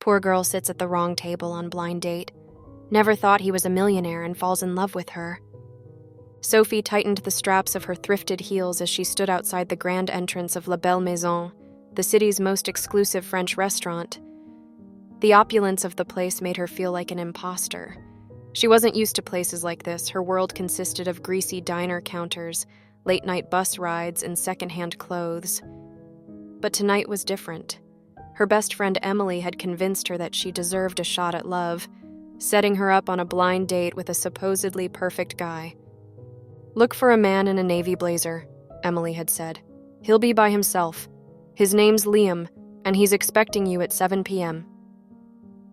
Poor girl sits at the wrong table on blind date. Never thought he was a millionaire and falls in love with her. Sophie tightened the straps of her thrifted heels as she stood outside the grand entrance of La Belle Maison, the city's most exclusive French restaurant. The opulence of the place made her feel like an imposter. She wasn't used to places like this. Her world consisted of greasy diner counters, late-night bus rides, and second-hand clothes. But tonight was different. Her best friend Emily had convinced her that she deserved a shot at love, setting her up on a blind date with a supposedly perfect guy. "Look for a man in a navy blazer," Emily had said. "He'll be by himself. His name's Liam, and he's expecting you at 7 p.m.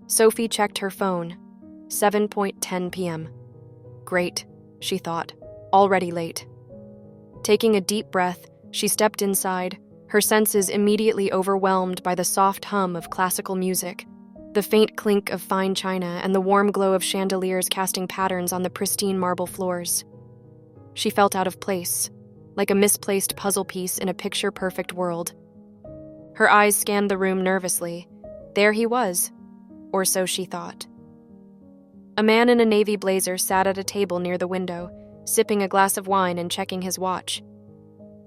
Sophie checked her phone. 7:10 p.m. Great, she thought. Already late. Taking a deep breath, she stepped inside, her senses immediately overwhelmed by the soft hum of classical music, the faint clink of fine china, and the warm glow of chandeliers casting patterns on the pristine marble floors. She felt out of place, like a misplaced puzzle piece in a picture-perfect world. Her eyes scanned the room nervously. There he was, or so she thought. A man in a navy blazer sat at a table near the window, sipping a glass of wine and checking his watch.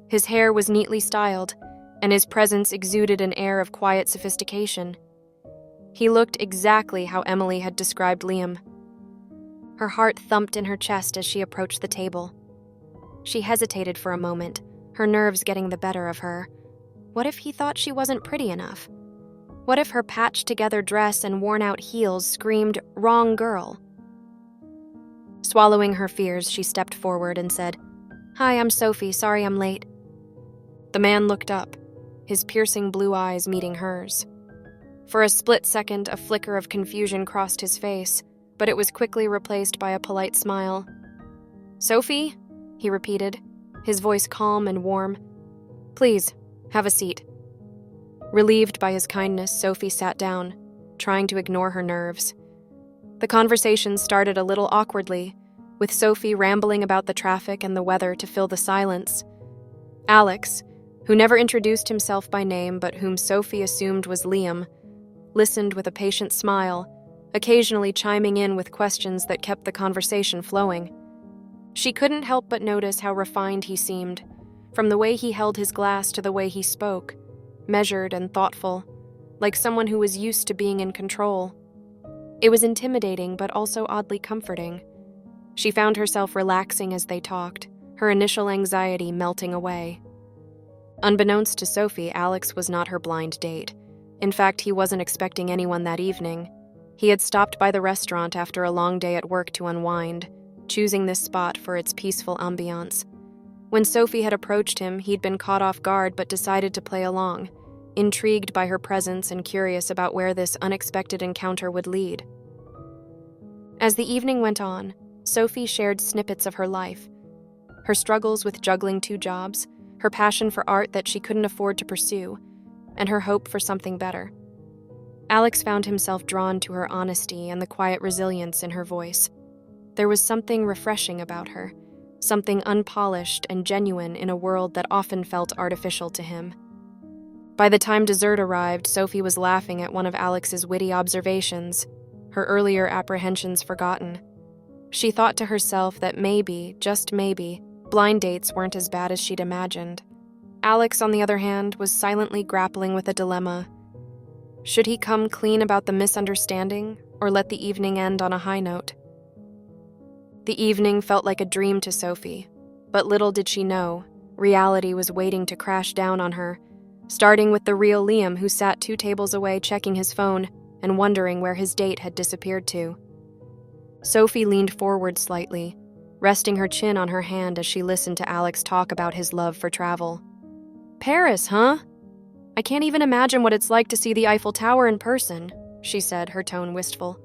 His hair was neatly styled, and his presence exuded an air of quiet sophistication. He looked exactly how Emily had described Liam. Her heart thumped in her chest as she approached the table. She hesitated for a moment, her nerves getting the better of her. What if he thought she wasn't pretty enough? What if her patched-together dress and worn-out heels screamed, "Wrong girl"? Swallowing her fears, she stepped forward and said, "Hi, I'm Sophie. Sorry I'm late." The man looked up, his piercing blue eyes meeting hers. For a split second, a flicker of confusion crossed his face, but it was quickly replaced by a polite smile. "Sophie?" he repeated, his voice calm and warm. "Please, have a seat." Relieved by his kindness, Sophie sat down, trying to ignore her nerves. The conversation started a little awkwardly, with Sophie rambling about the traffic and the weather to fill the silence. Alex, who never introduced himself by name but whom Sophie assumed was Liam, listened with a patient smile, occasionally chiming in with questions that kept the conversation flowing. She couldn't help but notice how refined he seemed, from the way he held his glass to the way he spoke, measured and thoughtful, like someone who was used to being in control. It was intimidating but also oddly comforting. She found herself relaxing as they talked, her initial anxiety melting away. Unbeknownst to Sophie, Alex was not her blind date. In fact, he wasn't expecting anyone that evening. He had stopped by the restaurant after a long day at work to unwind, choosing this spot for its peaceful ambiance. When Sophie had approached him, he'd been caught off guard but decided to play along, intrigued by her presence and curious about where this unexpected encounter would lead. As the evening went on, Sophie shared snippets of her life, her struggles with juggling 2 jobs, her passion for art that she couldn't afford to pursue, and her hope for something better. Alex found himself drawn to her honesty and the quiet resilience in her voice. There was something refreshing about her, something unpolished and genuine in a world that often felt artificial to him. By the time dessert arrived, Sophie was laughing at one of Alex's witty observations, her earlier apprehensions forgotten. She thought to herself that maybe, just maybe, blind dates weren't as bad as she'd imagined. Alex, on the other hand, was silently grappling with a dilemma. Should he come clean about the misunderstanding, or let the evening end on a high note? The evening felt like a dream to Sophie, but little did she know, reality was waiting to crash down on her, starting with the real Liam, who sat 2 tables away checking his phone and wondering where his date had disappeared to. Sophie leaned forward slightly, resting her chin on her hand as she listened to Alex talk about his love for travel. "Paris, huh? I can't even imagine what it's like to see the Eiffel Tower in person," she said, her tone wistful.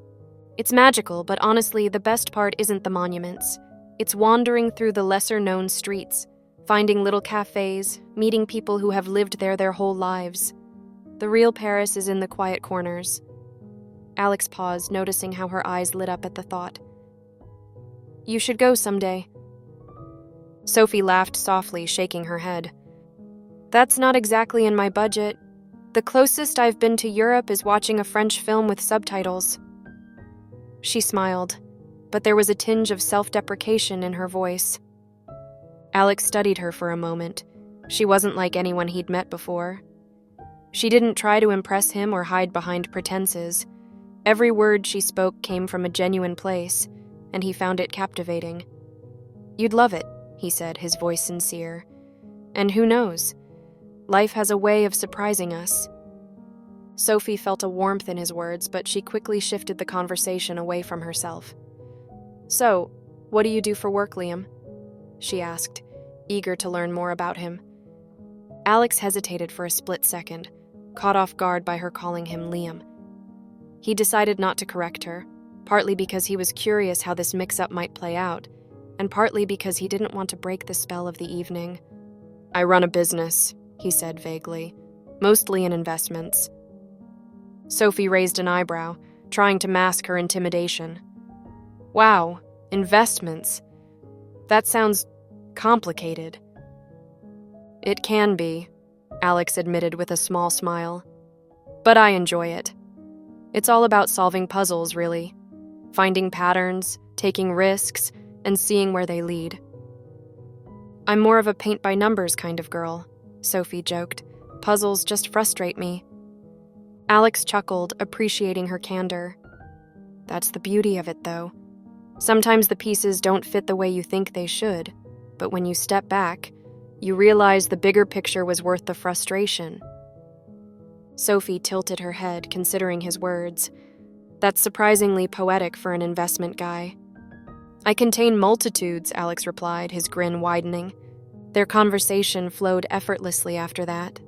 "It's magical, but honestly, the best part isn't the monuments. It's wandering through the lesser-known streets, finding little cafes, meeting people who have lived there their whole lives. The real Paris is in the quiet corners." Alex paused, noticing how her eyes lit up at the thought. "You should go someday." Sophie laughed softly, shaking her head. "That's not exactly in my budget. The closest I've been to Europe is watching a French film with subtitles. She smiled, but there was a tinge of self-deprecation in her voice. Alex studied her for a moment. She wasn't like anyone he'd met before. She didn't try to impress him or hide behind pretenses. Every word she spoke came from a genuine place, and he found it captivating. "You'd love it," he said, his voice sincere. "And who knows? Life has a way of surprising us." Sophie felt a warmth in his words, but she quickly shifted the conversation away from herself. "So, what do you do for work, Liam?" she asked, eager to learn more about him. Alex hesitated for a split second, caught off guard by her calling him Liam. He decided not to correct her, partly because he was curious how this mix-up might play out, and partly because he didn't want to break the spell of the evening. "I run a business," he said vaguely, "mostly in investments." Sophie raised an eyebrow, trying to mask her intimidation. "Wow, investments. That sounds complicated." "It can be," Alex admitted with a small smile. "But I enjoy it. It's all about solving puzzles, really. Finding patterns, taking risks, and seeing where they lead." "I'm more of a paint-by-numbers kind of girl," Sophie joked. "Puzzles just frustrate me." Alex chuckled, appreciating her candor. "That's the beauty of it, though. Sometimes the pieces don't fit the way you think they should, but when you step back, you realize the bigger picture was worth the frustration." Sophie tilted her head, considering his words. "That's surprisingly poetic for an investment guy." "I contain multitudes," Alex replied, his grin widening. Their conversation flowed effortlessly after that.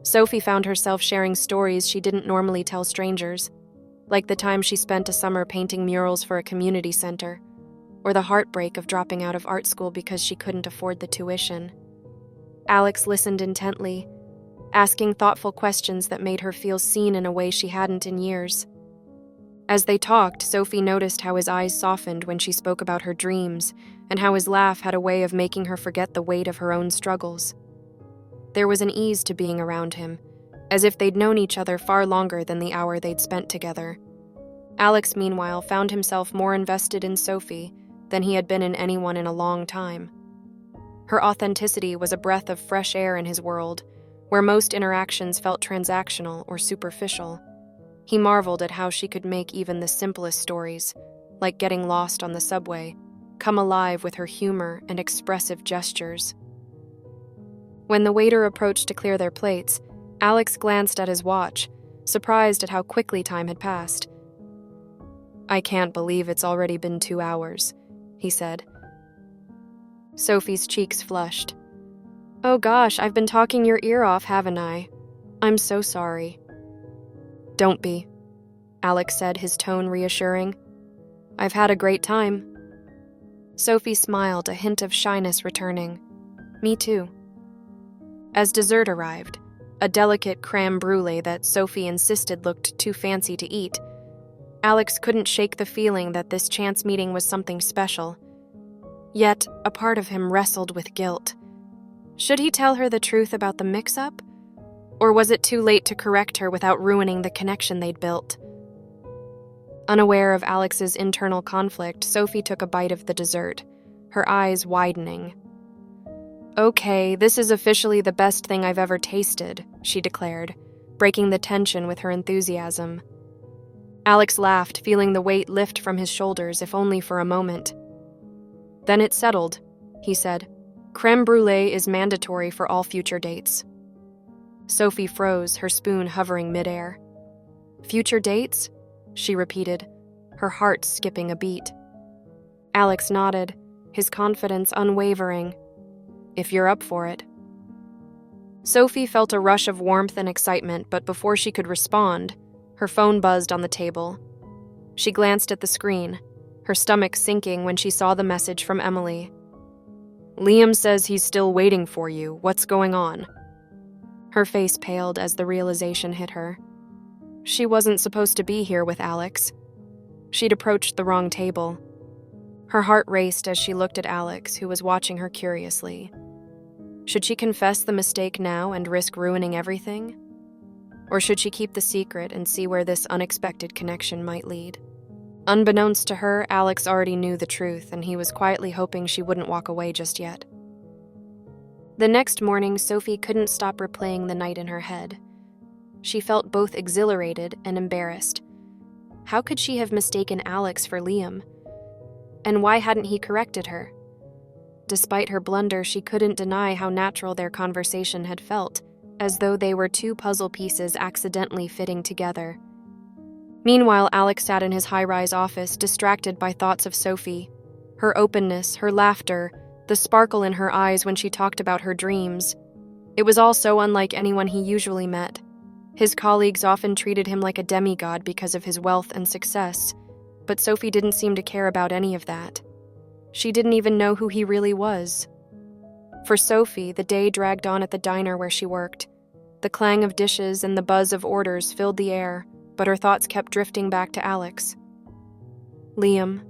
Sophie found herself sharing stories she didn't normally tell strangers, like the time she spent a summer painting murals for a community center, or the heartbreak of dropping out of art school because she couldn't afford the tuition. Alex listened intently, asking thoughtful questions that made her feel seen in a way she hadn't in years. As they talked, Sophie noticed how his eyes softened when she spoke about her dreams, and how his laugh had a way of making her forget the weight of her own struggles. There was an ease to being around him, as if they'd known each other far longer than the hour they'd spent together. Alex, meanwhile, found himself more invested in Sophie than he had been in anyone in a long time. Her authenticity was a breath of fresh air in his world, where most interactions felt transactional or superficial. He marveled at how she could make even the simplest stories, like getting lost on the subway, come alive with her humor and expressive gestures. When the waiter approached to clear their plates, Alex glanced at his watch, surprised at how quickly time had passed. "I can't believe it's already been 2 hours," he said. Sophie's cheeks flushed. "Oh gosh, I've been talking your ear off, haven't I? I'm so sorry." "Don't be," Alex said, his tone reassuring. "I've had a great time." Sophie smiled, a hint of shyness returning. "Me too." As dessert arrived, a delicate crème brûlée that Sophie insisted looked too fancy to eat, Alex couldn't shake the feeling that this chance meeting was something special. Yet, a part of him wrestled with guilt. Should he tell her the truth about the mix-up? Or was it too late to correct her without ruining the connection they'd built? Unaware of Alex's internal conflict, Sophie took a bite of the dessert, her eyes widening. "Okay, this is officially the best thing I've ever tasted," she declared, breaking the tension with her enthusiasm. Alex laughed, feeling the weight lift from his shoulders, if only for a moment. "Then it's settled," he said. "Crème brûlée is mandatory for all future dates." Sophie froze, her spoon hovering midair. "Future dates?" she repeated, her heart skipping a beat. Alex nodded, his confidence unwavering. "If you're up for it." Sophie felt a rush of warmth and excitement, but before she could respond, her phone buzzed on the table. She glanced at the screen, her stomach sinking when she saw the message from Emily. "Liam says he's still waiting for you. What's going on?" Her face paled as the realization hit her. She wasn't supposed to be here with Alex. She'd approached the wrong table. Her heart raced as she looked at Alex, who was watching her curiously. Should she confess the mistake now and risk ruining everything? Or should she keep the secret and see where this unexpected connection might lead? Unbeknownst to her, Alex already knew the truth, and he was quietly hoping she wouldn't walk away just yet. The next morning, Sophie couldn't stop replaying the night in her head. She felt both exhilarated and embarrassed. How could she have mistaken Alex for Liam? And why hadn't he corrected her? Despite her blunder, she couldn't deny how natural their conversation had felt, as though they were two puzzle pieces accidentally fitting together. Meanwhile, Alex sat in his high-rise office, distracted by thoughts of Sophie. Her openness, her laughter, the sparkle in her eyes when she talked about her dreams. It was all so unlike anyone he usually met. His colleagues often treated him like a demigod because of his wealth and success, but Sophie didn't seem to care about any of that. She didn't even know who he really was. For Sophie, the day dragged on at the diner where she worked. The clang of dishes and the buzz of orders filled the air, but her thoughts kept drifting back to Alex. Liam.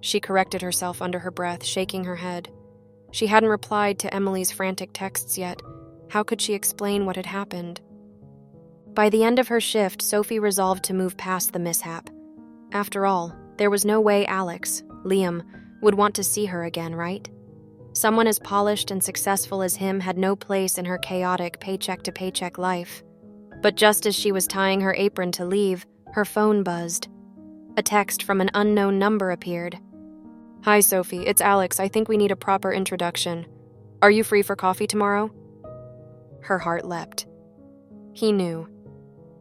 She corrected herself under her breath, shaking her head. She hadn't replied to Emily's frantic texts yet. How could she explain what had happened? By the end of her shift, Sophie resolved to move past the mishap. After all, there was no way Alex, Liam, would want to see her again, right? Someone as polished and successful as him had no place in her chaotic paycheck-to-paycheck life. But just as she was tying her apron to leave, her phone buzzed. A text from an unknown number appeared. "Hi, Sophie, it's Alex. I think we need a proper introduction. Are you free for coffee tomorrow?" Her heart leapt. He knew.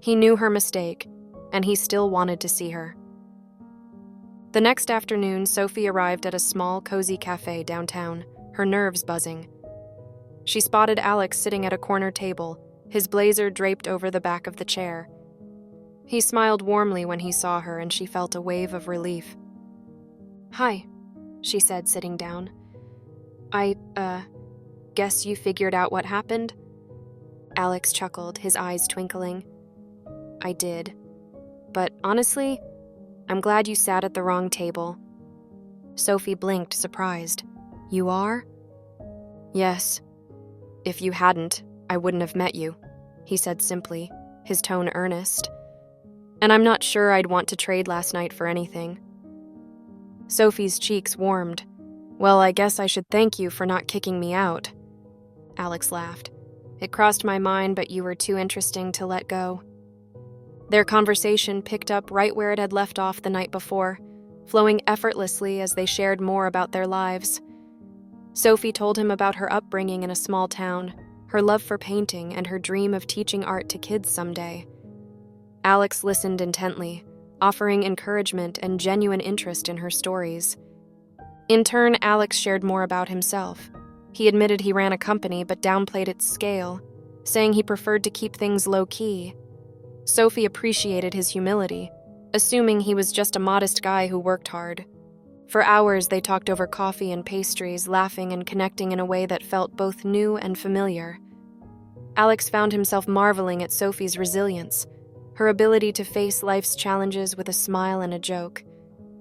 He knew her mistake, and he still wanted to see her. The next afternoon, Sophie arrived at a small, cozy cafe downtown, her nerves buzzing. She spotted Alex sitting at a corner table, his blazer draped over the back of the chair. He smiled warmly when he saw her, and she felt a wave of relief. "Hi," she said, sitting down. I guess you figured out what happened?" Alex chuckled, his eyes twinkling. "I did. But honestly, I'm glad you sat at the wrong table." Sophie blinked, surprised. "You are?" "Yes. If you hadn't, I wouldn't have met you," he said simply, his tone earnest. "And I'm not sure I'd want to trade last night for anything." Sophie's cheeks warmed. "Well, I guess I should thank you for not kicking me out." Alex laughed. "It crossed my mind, but you were too interesting to let go." Their conversation picked up right where it had left off the night before, flowing effortlessly as they shared more about their lives. Sophie told him about her upbringing in a small town, her love for painting, and her dream of teaching art to kids someday. Alex listened intently, offering encouragement and genuine interest in her stories. In turn, Alex shared more about himself. He admitted he ran a company but downplayed its scale, saying he preferred to keep things low-key. Sophie appreciated his humility, assuming he was just a modest guy who worked hard. For hours, they talked over coffee and pastries, laughing and connecting in a way that felt both new and familiar. Alex found himself marveling at Sophie's resilience, her ability to face life's challenges with a smile and a joke.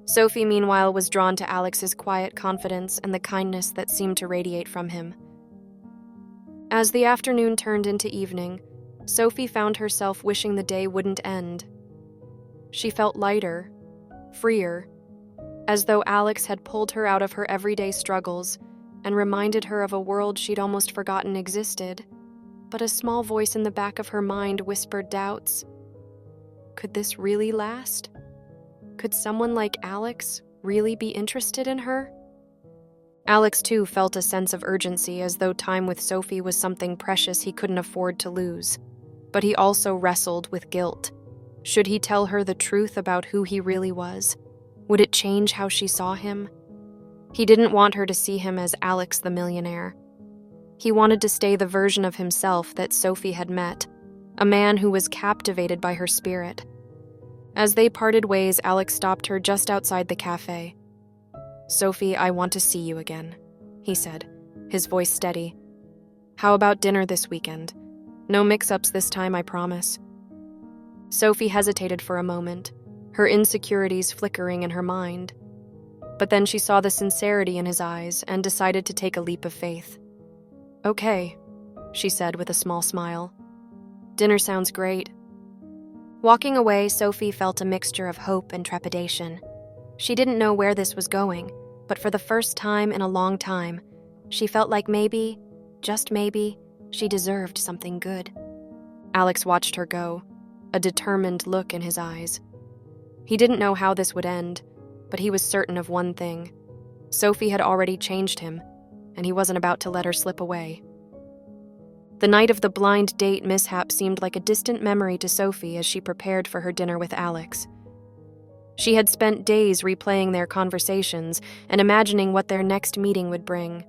Sophie, meanwhile, was drawn to Alex's quiet confidence and the kindness that seemed to radiate from him. As the afternoon turned into evening, Sophie found herself wishing the day wouldn't end. She felt lighter, freer, as though Alex had pulled her out of her everyday struggles and reminded her of a world she'd almost forgotten existed. But a small voice in the back of her mind whispered doubts. Could this really last? Could someone like Alex really be interested in her? Alex, too, felt a sense of urgency, as though time with Sophie was something precious he couldn't afford to lose. But he also wrestled with guilt. Should he tell her the truth about who he really was? Would it change how she saw him? He didn't want her to see him as Alex the millionaire. He wanted to stay the version of himself that Sophie had met, a man who was captivated by her spirit. As they parted ways, Alex stopped her just outside the cafe. "Sophie, I want to see you again," he said, his voice steady. "How about dinner this weekend? No mix-ups this time, I promise." Sophie hesitated for a moment, her insecurities flickering in her mind. But then she saw the sincerity in his eyes and decided to take a leap of faith. "Okay," she said with a small smile. "Dinner sounds great. Walking away, Sophie felt a mixture of hope and trepidation. She didn't know where this was going, but for the first time in a long time, she felt like maybe, just maybe, she deserved something good. Alex watched her go, a determined look in his eyes. He didn't know how this would end, but he was certain of one thing. Sophie had already changed him, and he wasn't about to let her slip away. The night of the blind date mishap seemed like a distant memory to Sophie as she prepared for her dinner with Alex. She had spent days replaying their conversations and imagining what their next meeting would bring.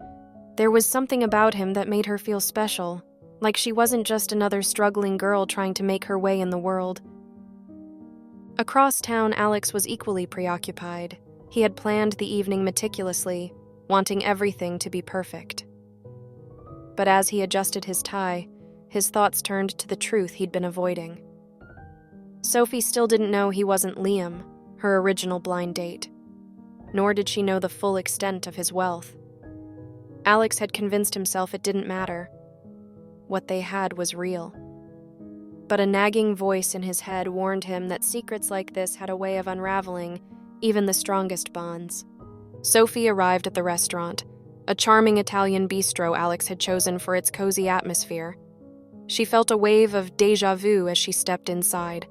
There was something about him that made her feel special, like she wasn't just another struggling girl trying to make her way in the world. Across town, Alex was equally preoccupied. He had planned the evening meticulously, wanting everything to be perfect. But as he adjusted his tie, his thoughts turned to the truth he'd been avoiding. Sophie still didn't know he wasn't Liam, her original blind date. Nor did she know the full extent of his wealth. Alex had convinced himself it didn't matter. What they had was real. But a nagging voice in his head warned him that secrets like this had a way of unraveling even the strongest bonds. Sophie arrived at the restaurant, a charming Italian bistro Alex had chosen for its cozy atmosphere. She felt a wave of déjà vu as she stepped inside,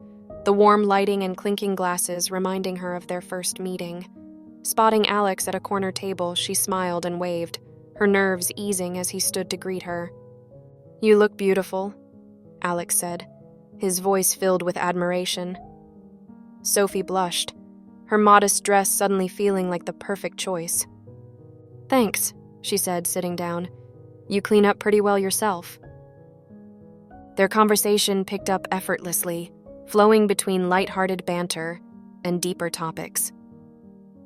the warm lighting and clinking glasses reminding her of their first meeting. Spotting Alex at a corner table, she smiled and waved, her nerves easing as he stood to greet her. "You look beautiful," Alex said, his voice filled with admiration. Sophie blushed, her modest dress suddenly feeling like the perfect choice. "Thanks," she said, sitting down. "You clean up pretty well yourself." Their conversation picked up effortlessly, flowing between light-hearted banter and deeper topics.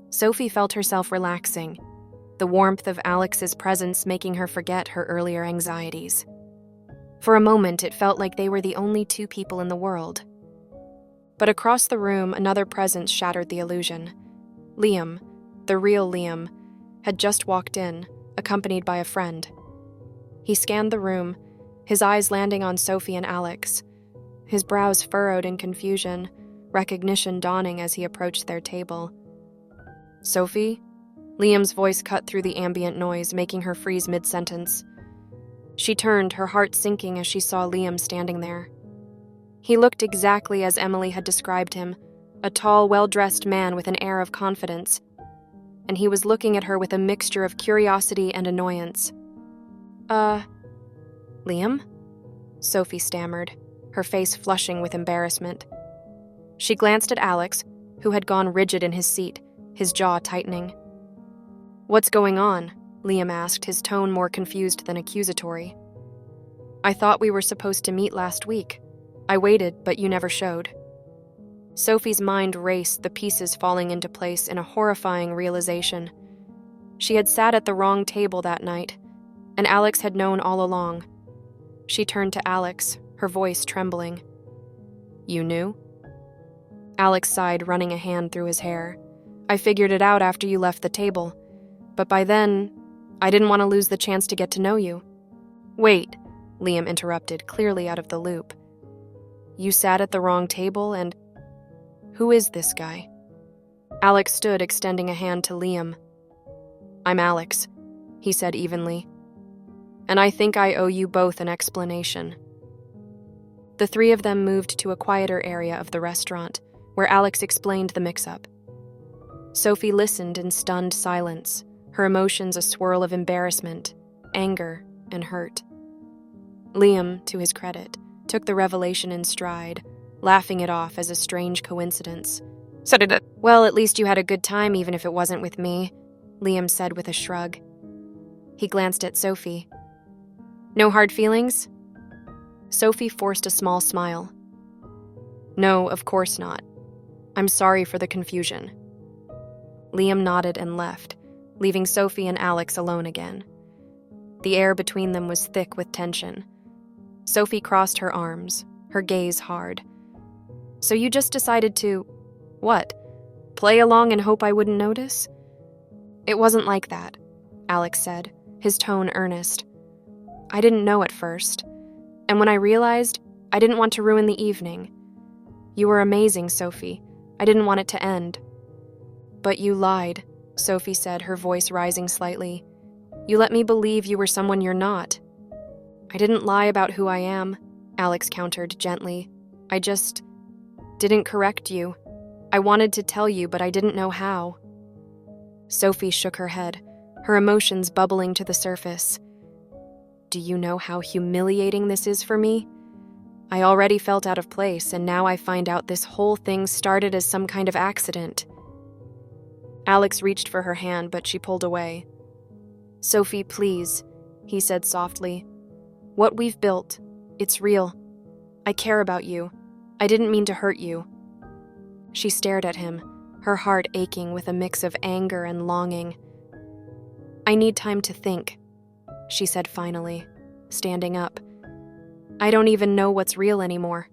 Sophie felt herself relaxing, the warmth of Alex's presence making her forget her earlier anxieties. For a moment, it felt like they were the only two people in the world. But across the room, another presence shattered the illusion. Liam, the real Liam, had just walked in, accompanied by a friend. He scanned the room, his eyes landing on Sophie and Alex, his brows furrowed in confusion, recognition dawning as he approached their table. "Sophie?" Liam's voice cut through the ambient noise, making her freeze mid-sentence. She turned, her heart sinking as she saw Liam standing there. He looked exactly as Emily had described him, a tall, well-dressed man with an air of confidence, and he was looking at her with a mixture of curiosity and annoyance. Liam?" Sophie stammered, her face flushing with embarrassment. She glanced at Alex, who had gone rigid in his seat, his jaw tightening. "What's going on?" Liam asked, his tone more confused than accusatory. "I thought we were supposed to meet last week. I waited, but you never showed." Sophie's mind raced, the pieces falling into place in a horrifying realization. She had sat at the wrong table that night, and Alex had known all along. She turned to Alex, her voice trembling. "You knew?" Alex sighed, running a hand through his hair. "I figured it out after you left the table, but by then, I didn't want to lose the chance to get to know you." "Wait," Liam interrupted, clearly out of the loop. "You sat at the wrong table and... who is this guy?" Alex stood, extending a hand to Liam. "I'm Alex," he said evenly. "And I think I owe you both an explanation." The three of them moved to a quieter area of the restaurant, where Alex explained the mix-up. Sophie listened in stunned silence, her emotions a swirl of embarrassment, anger, and hurt. Liam, to his credit, took the revelation in stride, laughing it off as a strange coincidence. "Well, at least you had a good time even if it wasn't with me," Liam said with a shrug. He glanced at Sophie. "No hard feelings?" Sophie forced a small smile. "No, of course not. I'm sorry for the confusion." Liam nodded and left, leaving Sophie and Alex alone again. The air between them was thick with tension. Sophie crossed her arms, her gaze hard. "So you just decided to... what? Play along and hope I wouldn't notice?" "It wasn't like that," Alex said, his tone earnest. "I didn't know at first. And when I realized, I didn't want to ruin the evening. You were amazing, Sophie. I didn't want it to end. But you lied, Sophie said, her voice rising slightly. You let me believe you were someone you're not. I didn't lie about who I am, Alex countered gently. I just didn't correct you. I wanted to tell you, but I didn't know how. Sophie shook her head, her emotions bubbling to the surface. Do you know how humiliating this is for me? I already felt out of place, and now I find out this whole thing started as some kind of accident. Alex reached for her hand, but she pulled away. Sophie, please, he said softly. What we've built, it's real. I care about you. I didn't mean to hurt you. She stared at him, her heart aching with a mix of anger and longing. I need time to think, she said finally, standing up. I don't even know what's real anymore.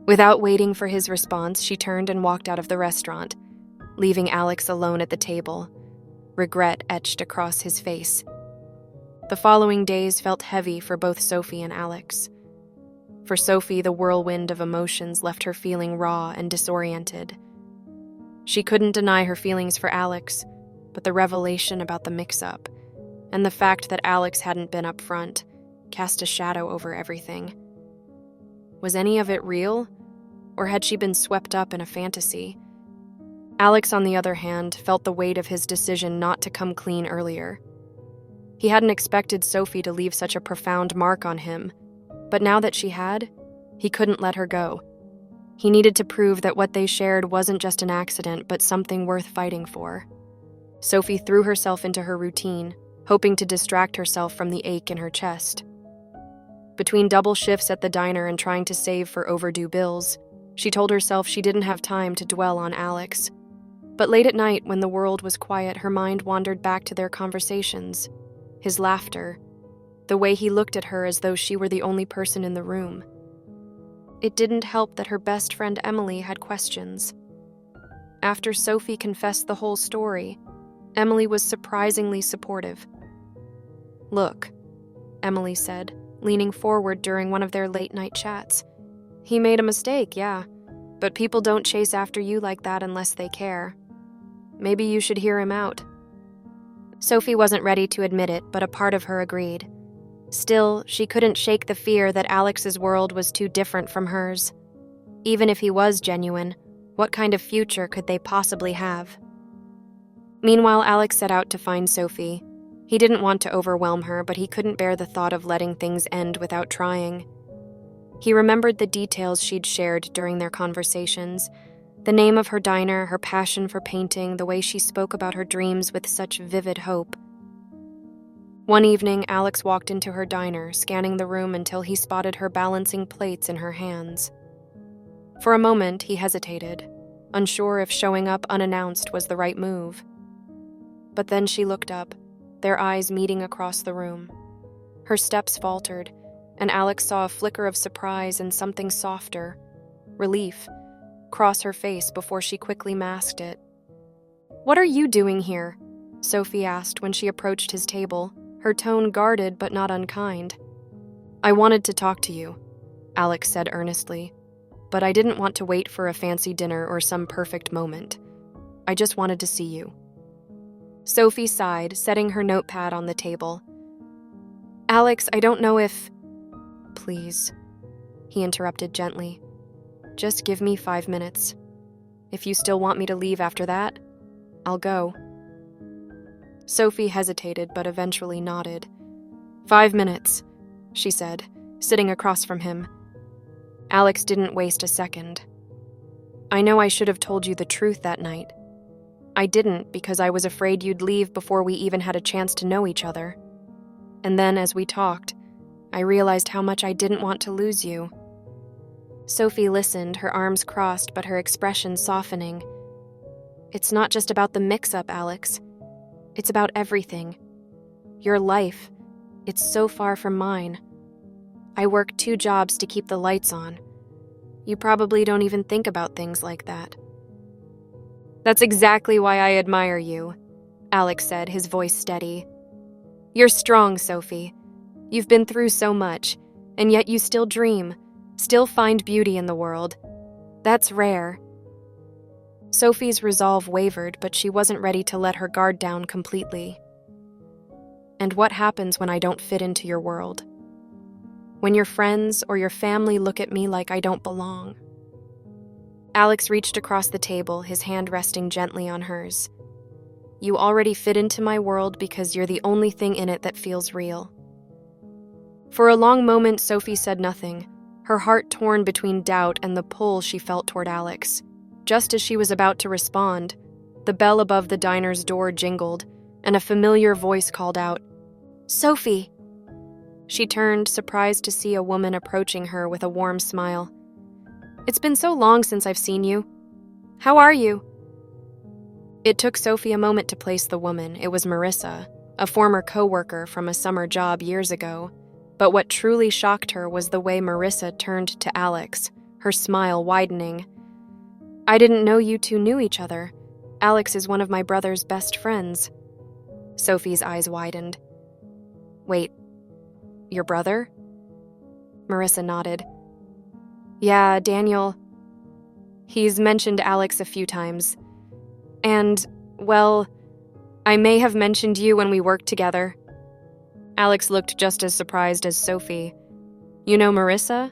Without waiting for his response, she turned and walked out of the restaurant, leaving Alex alone at the table, regret etched across his face. The following days felt heavy for both Sophie and Alex. For Sophie, the whirlwind of emotions left her feeling raw and disoriented. She couldn't deny her feelings for Alex, but the revelation about the mix-up, and the fact that Alex hadn't been upfront, cast a shadow over everything. Was any of it real, or had she been swept up in a fantasy? Alex, on the other hand, felt the weight of his decision not to come clean earlier. He hadn't expected Sophie to leave such a profound mark on him, but now that she had, he couldn't let her go. He needed to prove that what they shared wasn't just an accident, but something worth fighting for. Sophie threw herself into her routine, hoping to distract herself from the ache in her chest. Between double shifts at the diner and trying to save for overdue bills, she told herself she didn't have time to dwell on Alex. But late at night, when the world was quiet, her mind wandered back to their conversations, his laughter, the way he looked at her as though she were the only person in the room. It didn't help that her best friend Emily had questions. After Sophie confessed the whole story, Emily was surprisingly supportive. Look, Emily said, leaning forward during one of their late-night chats. He made a mistake, yeah, but people don't chase after you like that unless they care. Maybe you should hear him out. Sophie wasn't ready to admit it, but a part of her agreed. Still, she couldn't shake the fear that Alex's world was too different from hers. Even if he was genuine, what kind of future could they possibly have? Meanwhile, Alex set out to find Sophie. He didn't want to overwhelm her, but he couldn't bear the thought of letting things end without trying. He remembered the details she'd shared during their conversations, the name of her diner, her passion for painting, the way she spoke about her dreams with such vivid hope. One evening, Alex walked into her diner, scanning the room until he spotted her balancing plates in her hands. For a moment, he hesitated, unsure if showing up unannounced was the right move. But then she looked up, their eyes meeting across the room. Her steps faltered, and Alex saw a flicker of surprise and something softer, relief, cross her face before she quickly masked it. "What are you doing here?" Sophie asked when she approached his table, her tone guarded but not unkind. "I wanted to talk to you," Alex said earnestly, "but I didn't want to wait for a fancy dinner or some perfect moment. I just wanted to see you." Sophie sighed, setting her notepad on the table. "Alex, I don't know if—" "Please," he interrupted gently. "Just give me 5 minutes. If you still want me to leave after that, I'll go." Sophie hesitated but eventually nodded. 5 minutes, she said, sitting across from him. Alex didn't waste a second. "I know I should have told you the truth that night. I didn't because I was afraid you'd leave before we even had a chance to know each other. And then, as we talked, I realized how much I didn't want to lose you." Sophie listened, her arms crossed but her expression softening. "It's not just about the mix-up, Alex. It's about everything. Your life, it's so far from mine. I work 2 jobs to keep the lights on. You probably don't even think about things like that." "That's exactly why I admire you," Alex said, his voice steady. "You're strong, Sophie. You've been through so much, and yet you still dream, still find beauty in the world, That's rare. Sophie's resolve wavered, but she wasn't ready to let her guard down completely. And what happens when I don't fit into your world? When your friends or your family look at me like I don't belong? Alex reached across the table, his hand resting gently on hers. You already fit into my world because you're the only thing in it that feels real. For a long moment, Sophie said nothing, her heart torn between doubt and the pull she felt toward Alex. Just as she was about to respond, the bell above the diner's door jingled, and a familiar voice called out, "Sophie!" She turned, surprised to see a woman approaching her with a warm smile. "It's been so long since I've seen you. How are you?" It took Sophie a moment to place the woman. It was Marissa, a former co-worker from a summer job years ago. But what truly shocked her was the way Marissa turned to Alex, her smile widening. "I didn't know you two knew each other. Alex is one of my brother's best friends." Sophie's eyes widened. "Wait, your brother?" Marissa nodded. "Yeah, Daniel. He's mentioned Alex a few times. And, well, I may have mentioned you when we worked together." Alex looked just as surprised as Sophie. "You know Marissa?"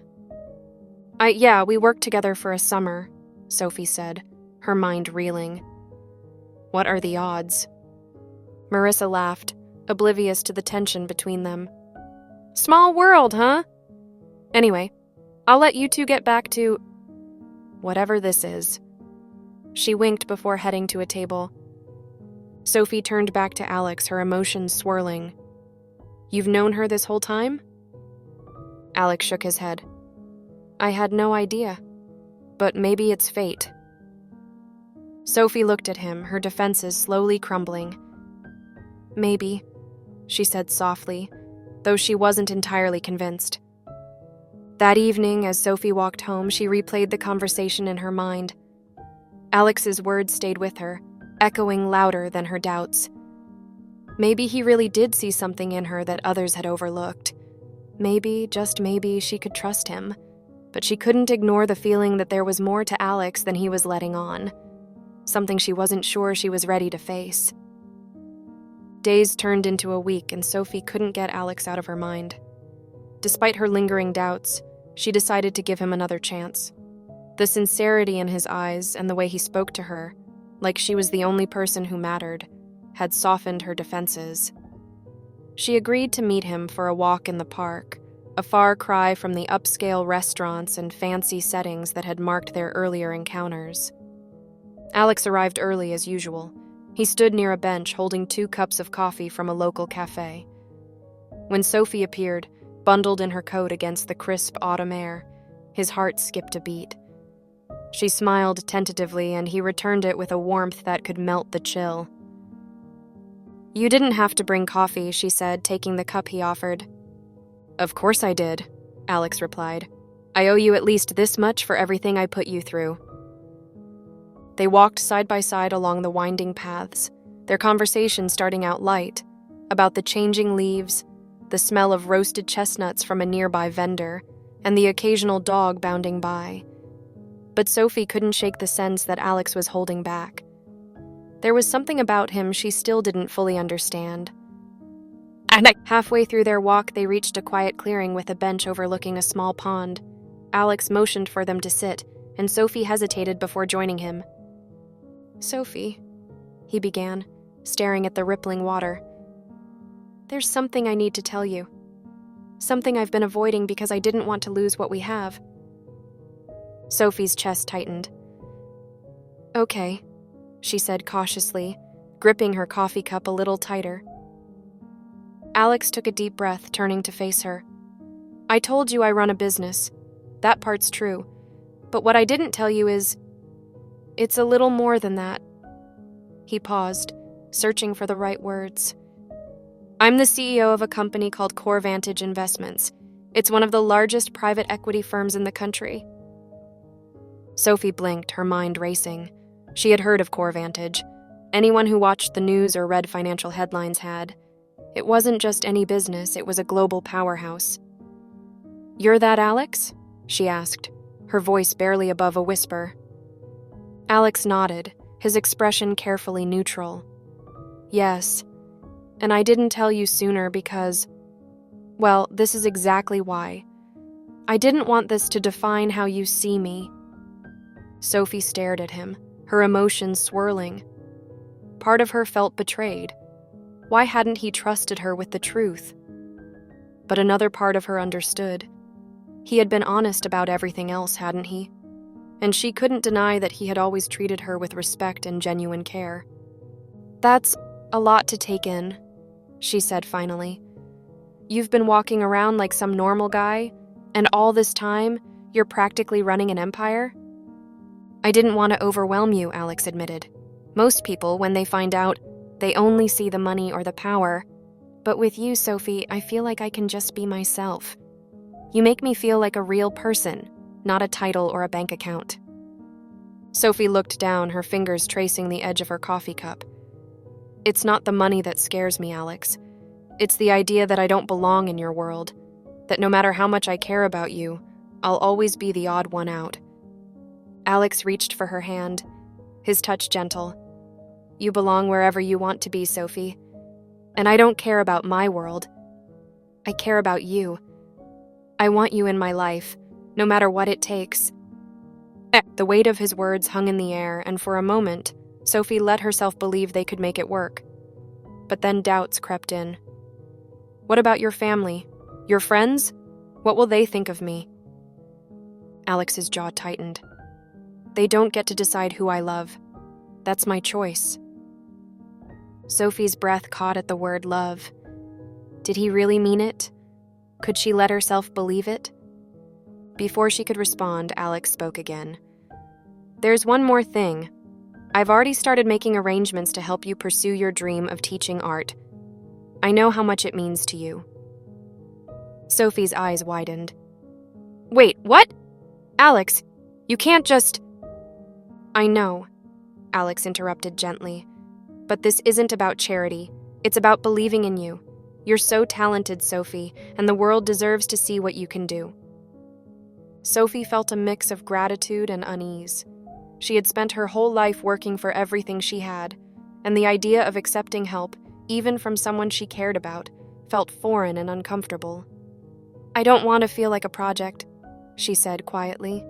Yeah, we worked together for a summer," Sophie said, her mind reeling. "What are the odds?" Marissa laughed, oblivious to the tension between them. "Small world, huh? Anyway, I'll let you two get back to whatever this is." She winked before heading to a table. Sophie turned back to Alex, her emotions swirling. "You've known her this whole time?" Alex shook his head. "I had no idea, but maybe it's fate." Sophie looked at him, her defenses slowly crumbling. "Maybe," she said softly, though she wasn't entirely convinced. That evening, as Sophie walked home, she replayed the conversation in her mind. Alex's words stayed with her, echoing louder than her doubts. Maybe he really did see something in her that others had overlooked. Maybe, just maybe, she could trust him. But she couldn't ignore the feeling that there was more to Alex than he was letting on. Something she wasn't sure she was ready to face. Days turned into a week, and Sophie couldn't get Alex out of her mind. Despite her lingering doubts, she decided to give him another chance. The sincerity in his eyes and the way he spoke to her, like she was the only person who mattered, had softened her defenses. She agreed to meet him for a walk in the park, a far cry from the upscale restaurants and fancy settings that had marked their earlier encounters. Alex arrived early as usual. He stood near a bench holding 2 cups of coffee from a local cafe. When Sophie appeared, bundled in her coat against the crisp autumn air, his heart skipped a beat. She smiled tentatively, and he returned it with a warmth that could melt the chill. "You didn't have to bring coffee," she said, taking the cup he offered. "Of course I did," Alex replied. "I owe you at least this much for everything I put you through." They walked side by side along the winding paths, their conversation starting out light, about the changing leaves, the smell of roasted chestnuts from a nearby vendor, and the occasional dog bounding by. But Sophie couldn't shake the sense that Alex was holding back. There was something about him she still didn't fully understand. Halfway through their walk, they reached a quiet clearing with a bench overlooking a small pond. Alex motioned for them to sit, and Sophie hesitated before joining him. "Sophie," he began, staring at the rippling water. "There's something I need to tell you. Something I've been avoiding because I didn't want to lose what we have." Sophie's chest tightened. "Okay," she said cautiously, gripping her coffee cup a little tighter. Alex took a deep breath, turning to face her. "I told you I run a business. That part's true. But what I didn't tell you is, it's a little more than that." He paused, searching for the right words. "I'm the CEO of a company called Core Vantage Investments. It's one of the largest private equity firms in the country." Sophie blinked, her mind racing. She had heard of Core Vantage. Anyone who watched the news or read financial headlines had. It wasn't just any business, it was a global powerhouse. "You're that Alex?" she asked, her voice barely above a whisper. Alex nodded, his expression carefully neutral. Yes, and I didn't tell you sooner because, well, this is exactly why. I didn't want this to define how you see me. Sophie stared at him, her emotions swirling. Part of her felt betrayed. Why hadn't he trusted her with the truth? But another part of her understood. He had been honest about everything else, hadn't he? And she couldn't deny that he had always treated her with respect and genuine care. That's a lot to take in, she said finally. You've been walking around like some normal guy, and all this time, you're practically running an empire? I didn't want to overwhelm you, Alex admitted. Most people, when they find out, they only see the money or the power. But with you, Sophie, I feel like I can just be myself. You make me feel like a real person, not a title or a bank account. Sophie looked down, her fingers tracing the edge of her coffee cup. It's not the money that scares me, Alex. It's the idea that I don't belong in your world, that no matter how much I care about you, I'll always be the odd one out. Alex reached for her hand, his touch gentle. You belong wherever you want to be, Sophie. And I don't care about my world. I care about you. I want you in my life, no matter what it takes. The weight of his words hung in the air, and for a moment, Sophie let herself believe they could make it work. But then doubts crept in. What about your family? Your friends? What will they think of me? Alex's jaw tightened. They don't get to decide who I love. That's my choice. Sophie's breath caught at the word love. Did he really mean it? Could she let herself believe it? Before she could respond, Alex spoke again. There's one more thing. I've already started making arrangements to help you pursue your dream of teaching art. I know how much it means to you. Sophie's eyes widened. Wait, what? Alex, you can't just... I know, Alex interrupted gently. But this isn't about charity. It's about believing in you. You're so talented, Sophie, and the world deserves to see what you can do. Sophie felt a mix of gratitude and unease. She had spent her whole life working for everything she had, and the idea of accepting help, even from someone she cared about, felt foreign and uncomfortable. I don't want to feel like a project, she said quietly.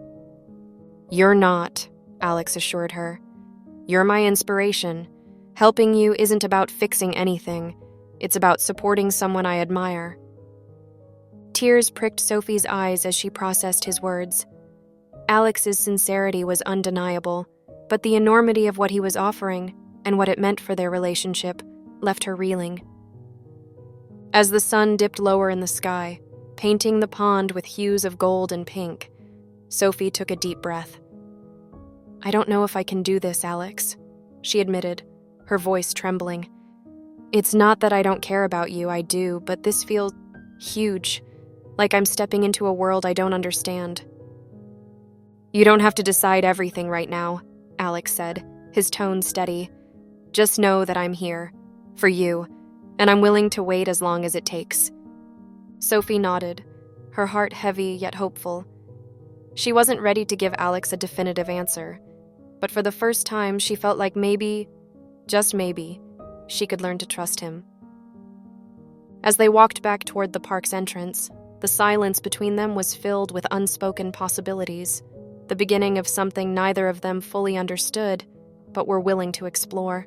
You're not, Alex assured her. You're my inspiration. Helping you isn't about fixing anything. It's about supporting someone I admire. Tears pricked Sophie's eyes as she processed his words. Alex's sincerity was undeniable, but the enormity of what he was offering and what it meant for their relationship left her reeling. As the sun dipped lower in the sky, painting the pond with hues of gold and pink, Sophie took a deep breath. I don't know if I can do this, Alex, she admitted, her voice trembling. It's not that I don't care about you, I do, but this feels huge, like I'm stepping into a world I don't understand. You don't have to decide everything right now, Alex said, his tone steady. Just know that I'm here, for you, and I'm willing to wait as long as it takes. Sophie nodded, her heart heavy yet hopeful. She wasn't ready to give Alex a definitive answer, but for the first time she felt like maybe, just maybe, she could learn to trust him. As they walked back toward the park's entrance, the silence between them was filled with unspoken possibilities, the beginning of something neither of them fully understood, but were willing to explore.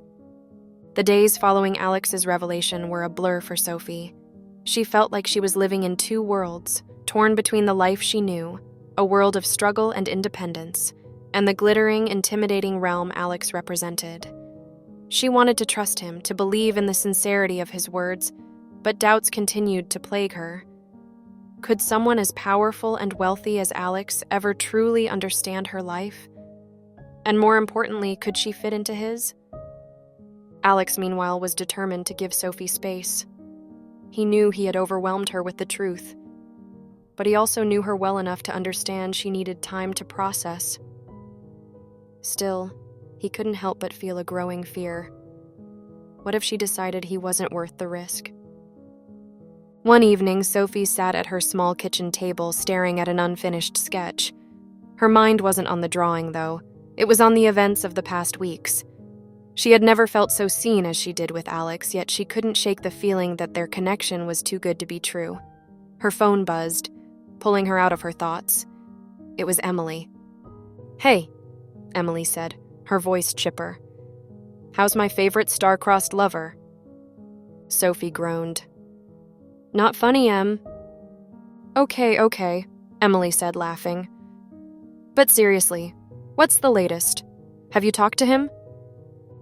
The days following Alex's revelation were a blur for Sophie. She felt like she was living in two worlds, torn between the life she knew, a world of struggle and independence, and the glittering, intimidating realm Alex represented. She wanted to trust him, to believe in the sincerity of his words, but doubts continued to plague her. Could someone as powerful and wealthy as Alex ever truly understand her life? And more importantly, could she fit into his? Alex, meanwhile, was determined to give Sophie space. He knew he had overwhelmed her with the truth, but he also knew her well enough to understand she needed time to process. Still, he couldn't help but feel a growing fear. What if she decided he wasn't worth the risk? One evening, Sophie sat at her small kitchen table staring at an unfinished sketch. Her mind wasn't on the drawing, though. It was on the events of the past weeks. She had never felt so seen as she did with Alex, yet she couldn't shake the feeling that their connection was too good to be true. Her phone buzzed, pulling her out of her thoughts. It was Emily. "Hey," Emily said, her voice chipper. "How's my favorite star-crossed lover?" Sophie groaned. "Not funny, Em." Okay, Emily said, laughing. "But seriously, what's the latest? Have you talked to him?"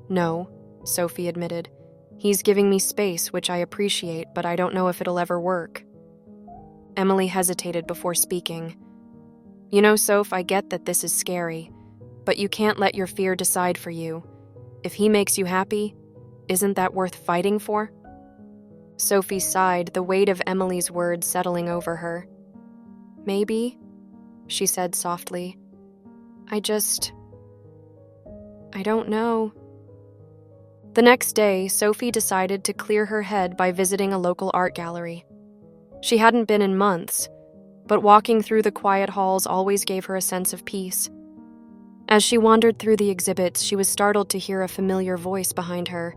"No," Sophie admitted. "He's giving me space, which I appreciate, but I don't know if it'll ever work." Emily hesitated before speaking. "You know, Soph, I get that this is scary, but you can't let your fear decide for you. If he makes you happy, isn't that worth fighting for?" Sophie sighed, the weight of Emily's words settling over her. "Maybe," she said softly. I don't know." The next day, Sophie decided to clear her head by visiting a local art gallery. She hadn't been in months, but walking through the quiet halls always gave her a sense of peace. As she wandered through the exhibits, she was startled to hear a familiar voice behind her.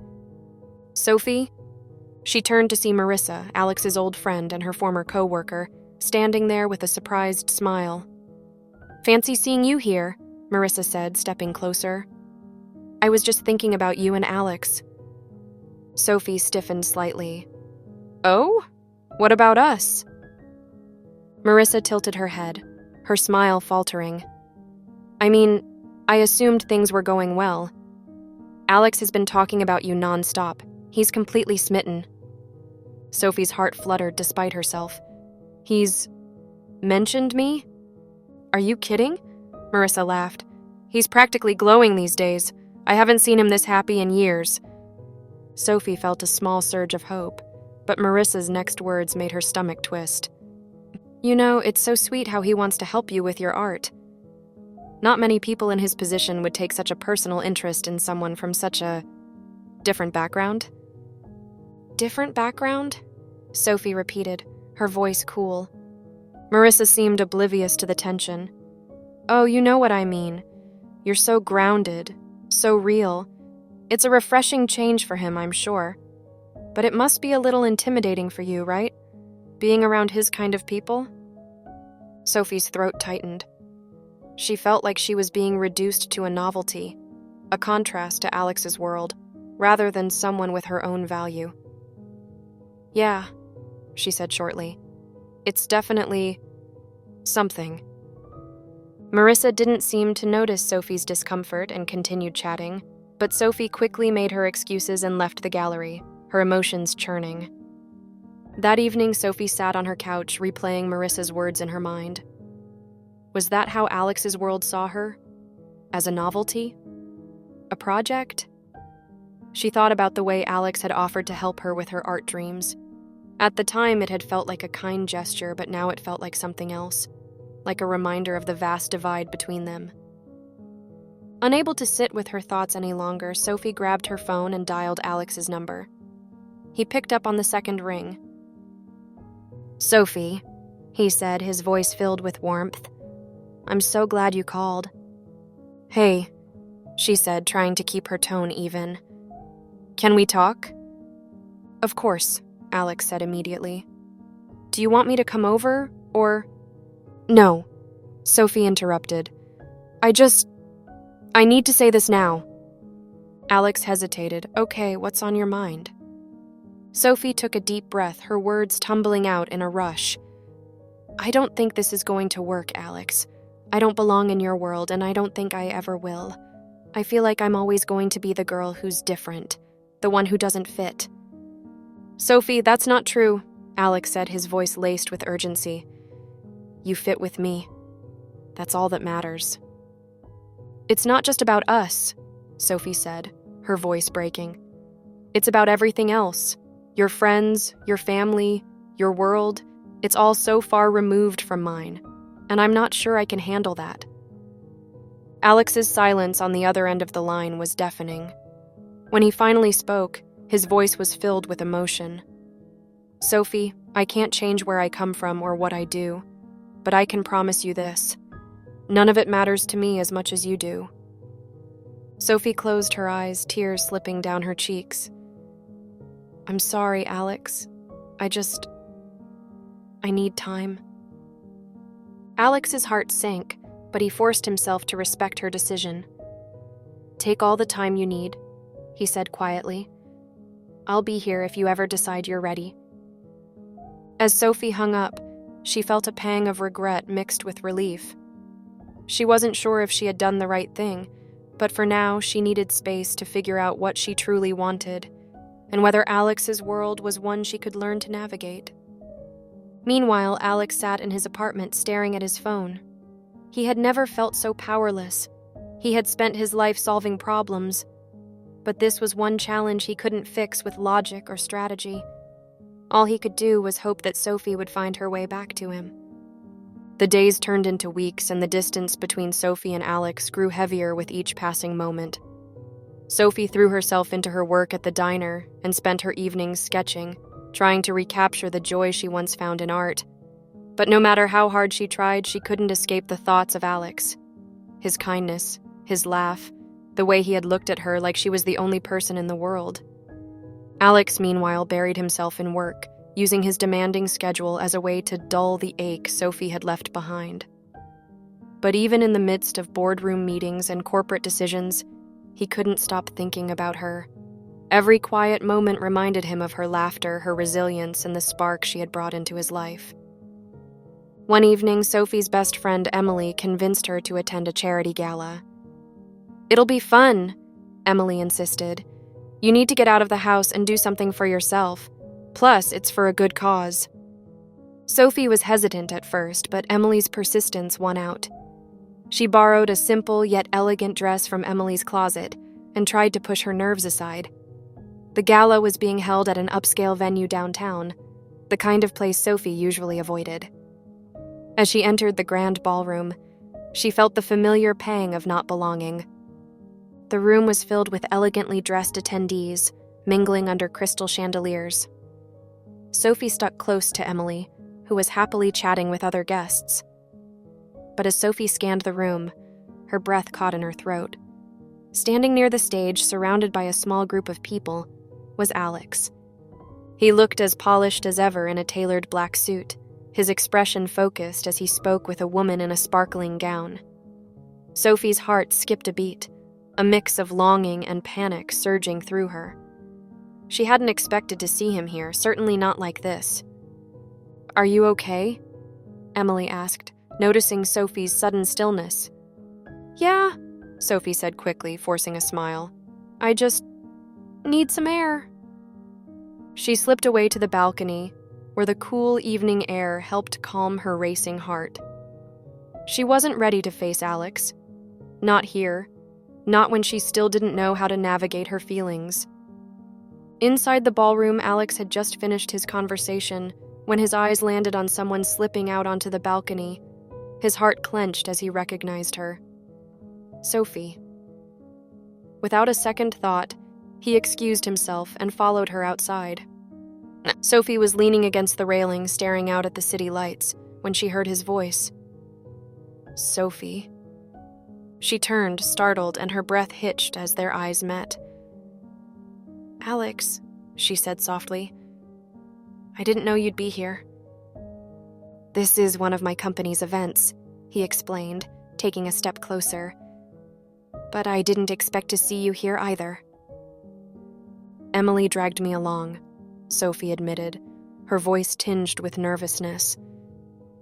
"Sophie?" She turned to see Marissa, Alex's old friend and her former co-worker, standing there with a surprised smile. "Fancy seeing you here," Marissa said, stepping closer. "I was just thinking about you and Alex." Sophie stiffened slightly. "Oh? What about us?" Marissa tilted her head, her smile faltering. I assumed things were going well. Alex has been talking about you nonstop. He's completely smitten." Sophie's heart fluttered despite herself. "He's mentioned me? Are you kidding?" Marissa laughed. "He's practically glowing these days. I haven't seen him this happy in years." Sophie felt a small surge of hope, but Marissa's next words made her stomach twist. "You know, it's so sweet how he wants to help you with your art. Not many people in his position would take such a personal interest in someone from such a different background." "Different background?" Sophie repeated, her voice cool. Marissa seemed oblivious to the tension. "Oh, you know what I mean. You're so grounded, so real. It's a refreshing change for him, I'm sure. But it must be a little intimidating for you, right? Being around his kind of people?" Sophie's throat tightened. She felt like she was being reduced to a novelty, a contrast to Alex's world, rather than someone with her own value. "Yeah," she said shortly. "It's definitely something." Marissa didn't seem to notice Sophie's discomfort and continued chatting, but Sophie quickly made her excuses and left the gallery, her emotions churning. That evening, Sophie sat on her couch, replaying Marissa's words in her mind. Was that how Alex's world saw her? As a novelty? A project? She thought about the way Alex had offered to help her with her art dreams. At the time, it had felt like a kind gesture, but now it felt like something else, like a reminder of the vast divide between them. Unable to sit with her thoughts any longer, Sophie grabbed her phone and dialed Alex's number. He picked up on the second ring. "Sophie," he said, his voice filled with warmth. "I'm so glad you called." "Hey," she said, trying to keep her tone even. "Can we talk?" "Of course," Alex said immediately. "Do you want me to come over, or—" "No," Sophie interrupted. I need to say this now." Alex hesitated. "Okay, what's on your mind?" Sophie took a deep breath, her words tumbling out in a rush. "I don't think this is going to work, Alex. I don't belong in your world, and I don't think I ever will. I feel like I'm always going to be the girl who's different, the one who doesn't fit." "Sophie, that's not true," Alex said, his voice laced with urgency. "You fit with me. That's all that matters." "It's not just about us," Sophie said, her voice breaking. "It's about everything else. Your friends, your family, your world. It's all so far removed from mine, and I'm not sure I can handle that." Alex's silence on the other end of the line was deafening. When he finally spoke, his voice was filled with emotion. "Sophie, I can't change where I come from or what I do, but I can promise you this. None of it matters to me as much as you do." Sophie closed her eyes, tears slipping down her cheeks. "I'm sorry, Alex. I need time." Alex's heart sank, but he forced himself to respect her decision. "Take all the time you need," he said quietly. "I'll be here if you ever decide you're ready." As Sophie hung up, she felt a pang of regret mixed with relief. She wasn't sure if she had done the right thing, but for now she needed space to figure out what she truly wanted, and whether Alex's world was one she could learn to navigate. Meanwhile, Alex sat in his apartment staring at his phone. He had never felt so powerless. He had spent his life solving problems, but this was one challenge he couldn't fix with logic or strategy. All he could do was hope that Sophie would find her way back to him. The days turned into weeks, and the distance between Sophie and Alex grew heavier with each passing moment. Sophie threw herself into her work at the diner and spent her evenings sketching, trying to recapture the joy she once found in art. But no matter how hard she tried, she couldn't escape the thoughts of Alex. His kindness, his laugh, the way he had looked at her like she was the only person in the world. Alex, meanwhile, buried himself in work, using his demanding schedule as a way to dull the ache Sophie had left behind. But even in the midst of boardroom meetings and corporate decisions, he couldn't stop thinking about her. Every quiet moment reminded him of her laughter, her resilience, and the spark she had brought into his life. One evening, Sophie's best friend Emily convinced her to attend a charity gala. "It'll be fun," Emily insisted. "You need to get out of the house and do something for yourself. Plus, it's for a good cause." Sophie was hesitant at first, but Emily's persistence won out. She borrowed a simple yet elegant dress from Emily's closet and tried to push her nerves aside. The gala was being held at an upscale venue downtown, the kind of place Sophie usually avoided. As she entered the grand ballroom, she felt the familiar pang of not belonging. The room was filled with elegantly dressed attendees, mingling under crystal chandeliers. Sophie stuck close to Emily, who was happily chatting with other guests. But as Sophie scanned the room, her breath caught in her throat. Standing near the stage, surrounded by a small group of people, was Alex. He looked as polished as ever in a tailored black suit, his expression focused as he spoke with a woman in a sparkling gown. Sophie's heart skipped a beat, a mix of longing and panic surging through her. She hadn't expected to see him here, certainly not like this. "Are you okay?" Emily asked, noticing Sophie's sudden stillness. "Yeah," Sophie said quickly, forcing a smile. "I just need some air." She slipped away to the balcony, where the cool evening air helped calm her racing heart. She wasn't ready to face Alex. Not here. Not when she still didn't know how to navigate her feelings. Inside the ballroom, Alex had just finished his conversation when his eyes landed on someone slipping out onto the balcony. His heart clenched as he recognized her. Sophie. Without a second thought, he excused himself and followed her outside. Sophie was leaning against the railing, staring out at the city lights, when she heard his voice. "Sophie." She turned, startled, and her breath hitched as their eyes met. "Alex," she said softly. "I didn't know you'd be here." "This is one of my company's events," he explained, taking a step closer. "But I didn't expect to see you here either." "Emily dragged me along," Sophie admitted, her voice tinged with nervousness.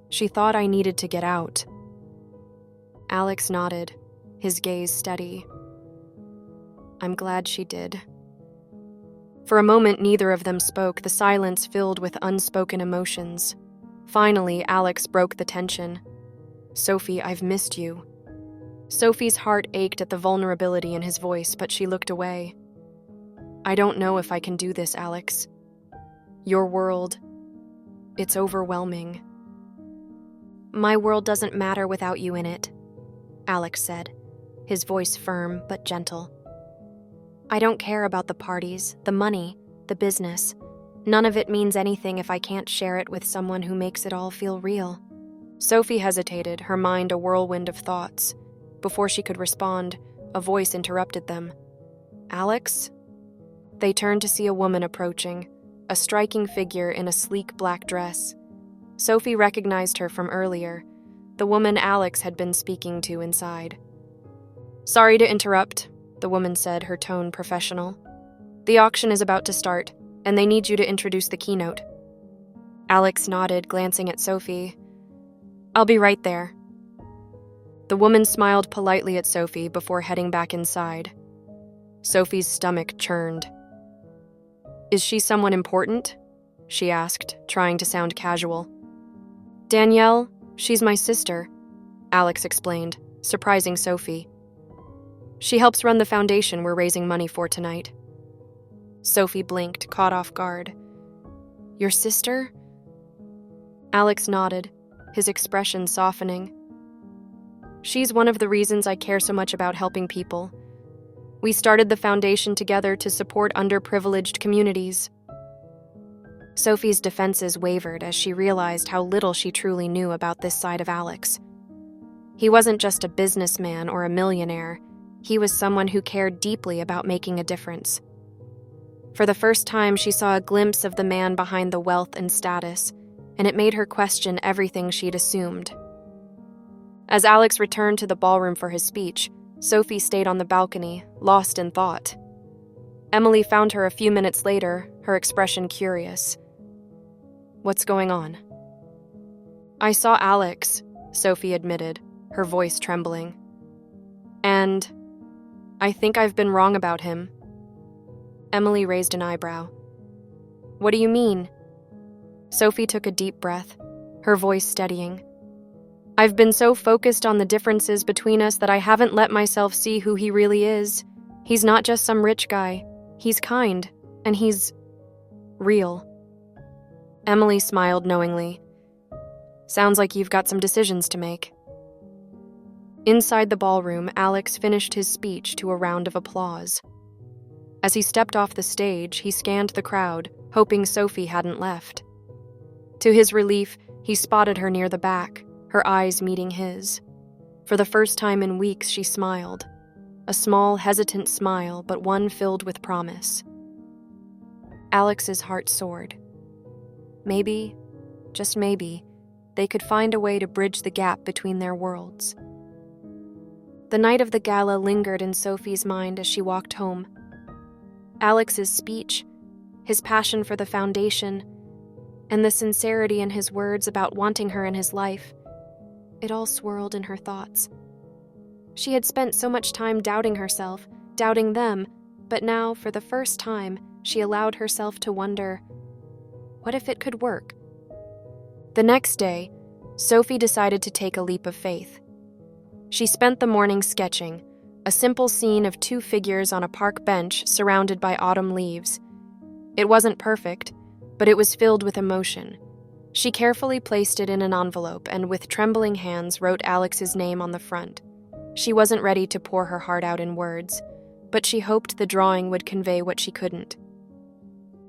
"She thought I needed to get out." Alex nodded, his gaze steady. "I'm glad she did." For a moment, neither of them spoke, the silence filled with unspoken emotions. Finally, Alex broke the tension. "Sophie, I've missed you." Sophie's heart ached at the vulnerability in his voice, but she looked away. "I don't know if I can do this, Alex. Your world, it's overwhelming." "My world doesn't matter without you in it," Alex said, his voice firm but gentle. "I don't care about the parties, the money, the business. None of it means anything if I can't share it with someone who makes it all feel real. Sophie hesitated, her mind a whirlwind of thoughts. Before she could respond, a voice interrupted them. "Alex?" They turned to see a woman approaching, a striking figure in a sleek black dress. Sophie recognized her from earlier, the woman Alex had been speaking to inside. "Sorry to interrupt," the woman said, her tone professional. "The auction is about to start, and they need you to introduce the keynote." Alex nodded, glancing at Sophie. "I'll be right there." The woman smiled politely at Sophie before heading back inside. Sophie's stomach churned. "Is she someone important?" she asked, trying to sound casual. "Danielle, she's my sister," Alex explained, surprising Sophie. "She helps run the foundation we're raising money for tonight." Sophie blinked, caught off guard. "Your sister?" Alex nodded, his expression softening. "She's one of the reasons I care so much about helping people. We started the foundation together to support underprivileged communities." Sophie's defenses wavered as she realized how little she truly knew about this side of Alex. He wasn't just a businessman or a millionaire. He was someone who cared deeply about making a difference. For the first time, she saw a glimpse of the man behind the wealth and status, and it made her question everything she'd assumed. As Alex returned to the ballroom for his speech, Sophie stayed on the balcony, lost in thought. Emily found her a few minutes later, her expression curious. "What's going on?" "I saw Alex," Sophie admitted, her voice trembling. "And I think I've been wrong about him." Emily raised an eyebrow. "What do you mean?" Sophie took a deep breath, her voice steadying. "I've been so focused on the differences between us that I haven't let myself see who he really is. He's not just some rich guy. He's kind, and he's real." Emily smiled knowingly. "Sounds like you've got some decisions to make." Inside the ballroom, Alex finished his speech to a round of applause. As he stepped off the stage, he scanned the crowd, hoping Sophie hadn't left. To his relief, he spotted her near the back, her eyes meeting his. For the first time in weeks, she smiled. A small, hesitant smile, but one filled with promise. Alex's heart soared. Maybe, just maybe, they could find a way to bridge the gap between their worlds. The night of the gala lingered in Sophie's mind as she walked home. Alex's speech, his passion for the foundation, and the sincerity in his words about wanting her in his life, it all swirled in her thoughts. She had spent so much time doubting herself, doubting them, but now, for the first time, she allowed herself to wonder, what if it could work? The next day, Sophie decided to take a leap of faith. She spent the morning sketching, a simple scene of two figures on a park bench surrounded by autumn leaves. It wasn't perfect, but it was filled with emotion. She carefully placed it in an envelope and with trembling hands wrote Alex's name on the front. She wasn't ready to pour her heart out in words, but she hoped the drawing would convey what she couldn't.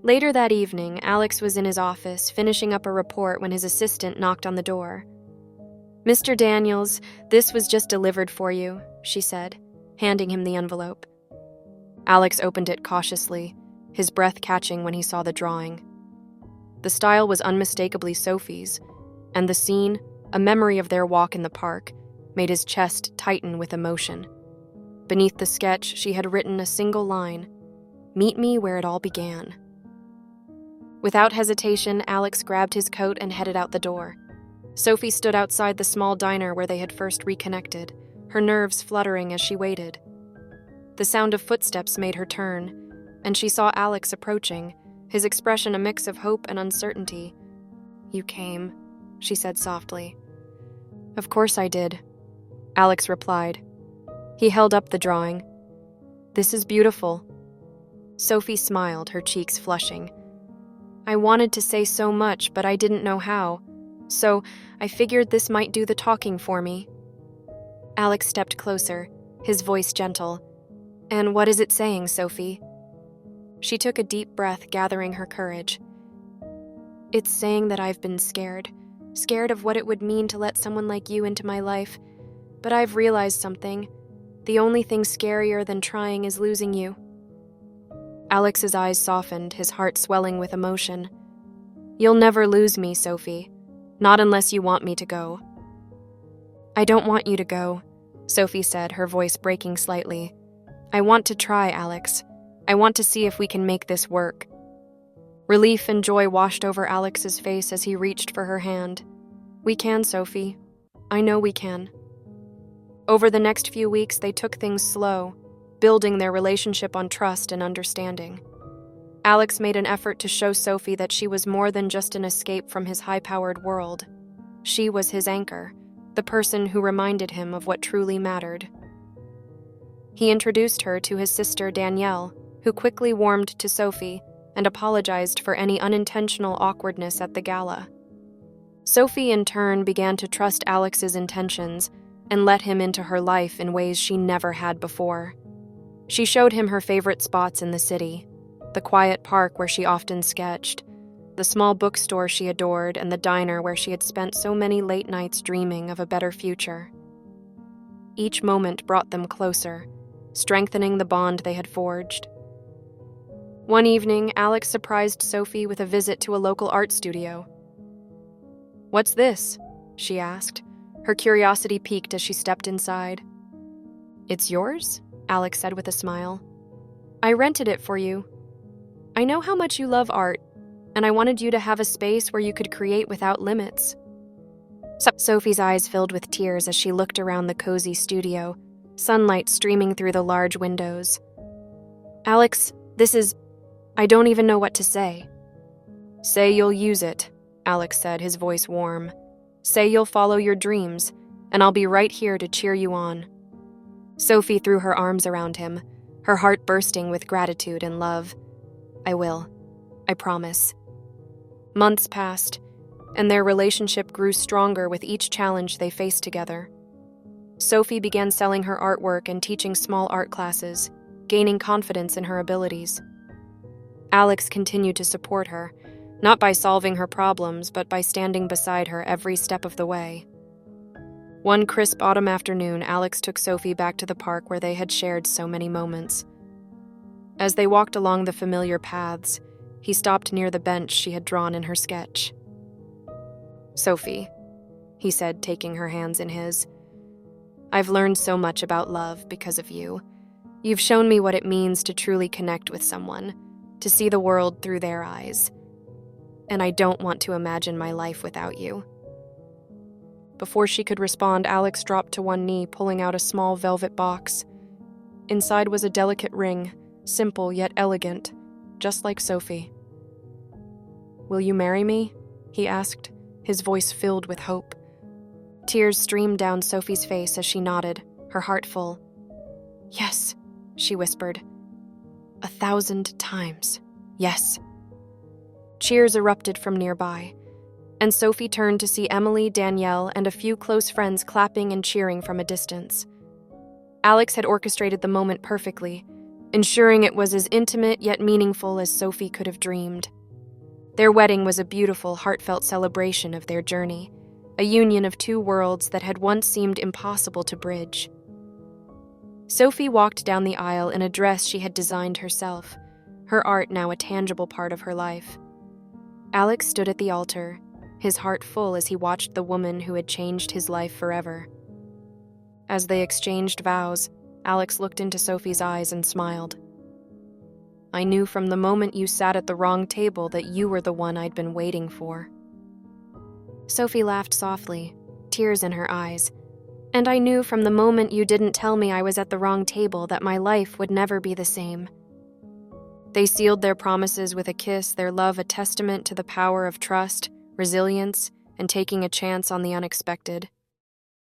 Later that evening, Alex was in his office finishing up a report when his assistant knocked on the door. "Mr. Daniels, this was just delivered for you," she said, handing him the envelope. Alex opened it cautiously, his breath catching when he saw the drawing. The style was unmistakably Sophie's, and the scene, a memory of their walk in the park, made his chest tighten with emotion. Beneath the sketch, she had written a single line, "Meet me where it all began." Without hesitation, Alex grabbed his coat and headed out the door. Sophie stood outside the small diner where they had first reconnected, her nerves fluttering as she waited. The sound of footsteps made her turn, and she saw Alex approaching, his expression a mix of hope and uncertainty. "You came," she said softly. "Of course I did," Alex replied. He held up the drawing. "This is beautiful." Sophie smiled, her cheeks flushing. "I wanted to say so much, but I didn't know how, so I figured this might do the talking for me." Alex stepped closer, his voice gentle. "And what is it saying, Sophie?" She took a deep breath, gathering her courage. "It's saying that I've been scared, scared of what it would mean to let someone like you into my life. But I've realized something. The only thing scarier than trying is losing you." Alex's eyes softened, his heart swelling with emotion. "You'll never lose me, Sophie. Not unless you want me to go." "I don't want you to go," Sophie said, her voice breaking slightly. "I want to try, Alex. I want to see if we can make this work." Relief and joy washed over Alex's face as he reached for her hand. "We can, Sophie. I know we can." Over the next few weeks, they took things slow, building their relationship on trust and understanding. Alex made an effort to show Sophie that she was more than just an escape from his high-powered world. She was his anchor, the person who reminded him of what truly mattered. He introduced her to his sister Danielle, who quickly warmed to Sophie and apologized for any unintentional awkwardness at the gala. Sophie, in turn, began to trust Alex's intentions and let him into her life in ways she never had before. She showed him her favorite spots in the city, the quiet park where she often sketched, the small bookstore she adored, and the diner where she had spent so many late nights dreaming of a better future. Each moment brought them closer, strengthening the bond they had forged. One evening, Alex surprised Sophie with a visit to a local art studio. "What's this?" she asked. Her curiosity piqued as she stepped inside. "It's yours?" Alex said with a smile. "I rented it for you. I know how much you love art, and I wanted you to have a space where you could create without limits." Sophie's eyes filled with tears as she looked around the cozy studio, sunlight streaming through the large windows. "Alex, I don't even know what to say." "Say you'll use it," Alex said, his voice warm. "Say you'll follow your dreams, and I'll be right here to cheer you on." Sophie threw her arms around him, her heart bursting with gratitude and love. "I will. I promise." Months passed, and their relationship grew stronger with each challenge they faced together. Sophie began selling her artwork and teaching small art classes, gaining confidence in her abilities. Alex continued to support her, not by solving her problems, but by standing beside her every step of the way. One crisp autumn afternoon, Alex took Sophie back to the park where they had shared so many moments. As they walked along the familiar paths, he stopped near the bench she had drawn in her sketch. "Sophie," he said, taking her hands in his, "I've learned so much about love because of you. You've shown me what it means to truly connect with someone, to see the world through their eyes. And I don't want to imagine my life without you." Before she could respond, Alex dropped to one knee, pulling out a small velvet box. Inside was a delicate ring, simple yet elegant, just like Sophie. "Will you marry me?" he asked, his voice filled with hope. Tears streamed down Sophie's face as she nodded, her heart full. "Yes," she whispered. 1,000 times, yes." Cheers erupted from nearby, and Sophie turned to see Emily, Danielle, and a few close friends clapping and cheering from a distance. Alex had orchestrated the moment perfectly, ensuring it was as intimate yet meaningful as Sophie could have dreamed. Their wedding was a beautiful, heartfelt celebration of their journey, a union of two worlds that had once seemed impossible to bridge. Sophie walked down the aisle in a dress she had designed herself, her art now a tangible part of her life. Alex stood at the altar, his heart full as he watched the woman who had changed his life forever. As they exchanged vows, Alex looked into Sophie's eyes and smiled. "I knew from the moment you sat at the wrong table that you were the one I'd been waiting for." Sophie laughed softly, tears in her eyes. "And I knew from the moment you didn't tell me I was at the wrong table that my life would never be the same." They sealed their promises with a kiss, their love a testament to the power of trust, resilience, and taking a chance on the unexpected.